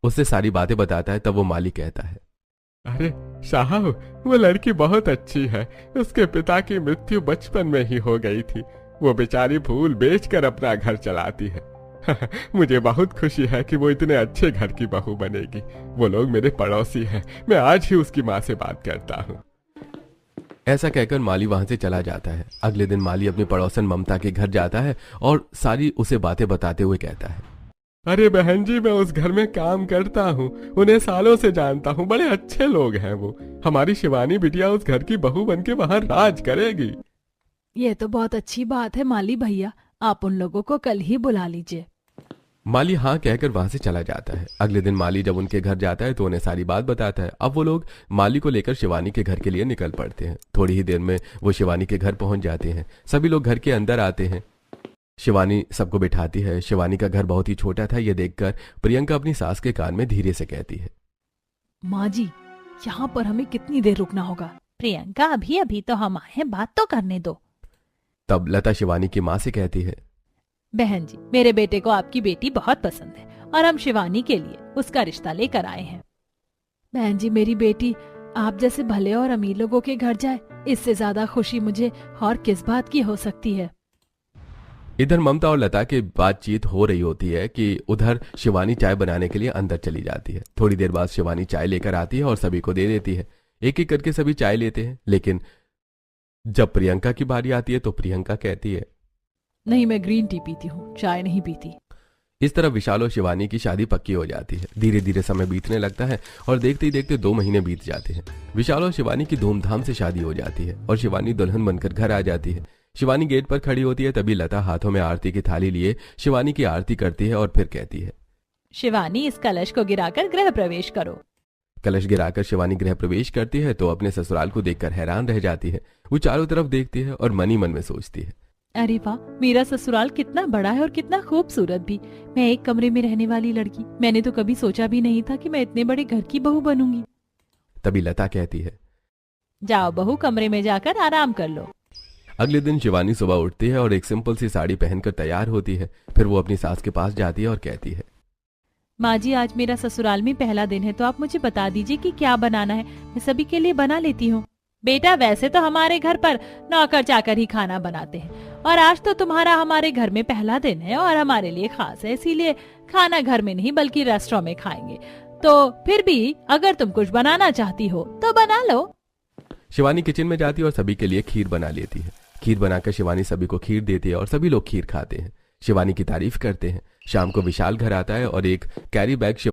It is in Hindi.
उससे सारी बातें बताता है तब वो माली कहता है, अरे साहब, वो लड़की बहुत अच्छी है। उसके पिता की मृत्यु बचपन में ही हो गई थी। वो बेचारी फूल बेचकर अपना घर चलाती है। मुझे बहुत खुशी है कि वो इतने अच्छे घर की बहू बनेगी। वो लोग मेरे पड़ोसी हैं। मैं आज ही उसकी माँ से बात करता हूँ। ऐसा कहकर माली वहां से चला जाता है। अगले दिन माली अपनी पड़ोसन ममता के घर जाता है और सारी उसे बातें बताते हुए कहता है, अरे बहन जी, मैं उस घर में काम करता हूँ। उन्हें सालों से जानता हूँ। बड़े अच्छे लोग हैं वो। हमारी शिवानी बिटिया उस घर की बहू बनके वहां राज करेगी। ये तो बहुत अच्छी बात है माली भैया, आप उन लोगों को कल ही बुला लीजिए। माली हाँ कहकर वहां से चला जाता है। अगले दिन माली जब उनके घर जाता है तो उन्हें सारी बात बताता है। अब वो लोग माली को लेकर शिवानी के घर के लिए निकल पड़ते हैं। थोड़ी ही देर में वो शिवानी के घर पहुंच जाते हैं। सभी लोग घर के अंदर आते हैं। शिवानी सबको बिठाती है। शिवानी का घर बहुत ही छोटा था। ये देखकर प्रियंका अपनी सास के कान में धीरे से कहती है, माँ जी, यहाँ पर हमें कितनी देर रुकना होगा? प्रियंका, अभी अभी तो हम आए हैं, बात तो करने दो। तब लता शिवानी की माँ से कहती है, बहन जी, मेरे बेटे को आपकी बेटी बहुत पसंद है और हम शिवानी के लिए उसका रिश्ता लेकर आए हैं। बहन जी, मेरी बेटी आप जैसे भले और अमीर लोगों के घर जाए, इससे ज्यादा खुशी मुझे और किस बात की हो सकती है। इधर ममता और लता की बातचीत हो रही होती है कि उधर शिवानी चाय बनाने के लिए अंदर चली जाती है। थोड़ी देर बाद शिवानी चाय लेकर आती है और सभी को दे देती है। एक एक करके सभी चाय लेते हैं, लेकिन जब प्रियंका की बारी आती है तो प्रियंका कहती है, नहीं, मैं ग्रीन टी पीती हूँ, चाय नहीं पीती। इस तरह विशाल और शिवानी की शादी पक्की हो जाती है। धीरे धीरे समय बीतने लगता है और देखते ही देखते 2 महीने बीत जाते हैं। विशाल और शिवानी की धूमधाम से शादी हो जाती है और शिवानी दुल्हन बनकर घर आ जाती है। शिवानी गेट पर खड़ी होती है, तभी लता हाथों में आरती की थाली लिए शिवानी की आरती करती है और फिर कहती है, शिवानी, इस कलश को गिराकर गृह प्रवेश करो। कलश गिराकर शिवानी गृह प्रवेश करती है तो अपने ससुराल को देखकर हैरान रह जाती है। वो चारों तरफ देखती है और मन ही मन में सोचती है, अरे वाह, मेरा ससुराल कितना बड़ा है और कितना खूबसूरत भी। मैं एक कमरे में रहने वाली लड़की, मैंने तो कभी सोचा भी नहीं था कि मैं इतने बड़े घर की बहू बनूंगी। तभी लता कहती है, जाओ बहू, कमरे में जाकर आराम कर लो। अगले दिन शिवानी सुबह उठती है और एक सिंपल सी साड़ी पहनकर तैयार होती है। फिर वो अपनी सास के पास जाती है और कहती है, माँ जी, आज मेरा ससुराल में पहला दिन है, तो आप मुझे बता दीजिए कि क्या बनाना है। मैं सभी के लिए बना लेती हूँ। बेटा, वैसे तो हमारे घर पर नौकर चाकर ही खाना बनाते हैं, और आज तो तुम्हारा हमारे घर में पहला दिन है और हमारे लिए खास है, इसीलिए खाना घर में नहीं बल्कि रेस्टोरेंट में खाएंगे। तो फिर भी अगर तुम कुछ बनाना चाहती हो तो बना लो। शिवानी किचन में जाती है और सभी के लिए खीर बना लेती है। खीर बनाकर शिवानी सभी को खीर देती है और सभी लोग खीर खाते हैं। शिवानी की तारीफ करते हैं। शाम को विशाल घर आता है और एक कैरी बैग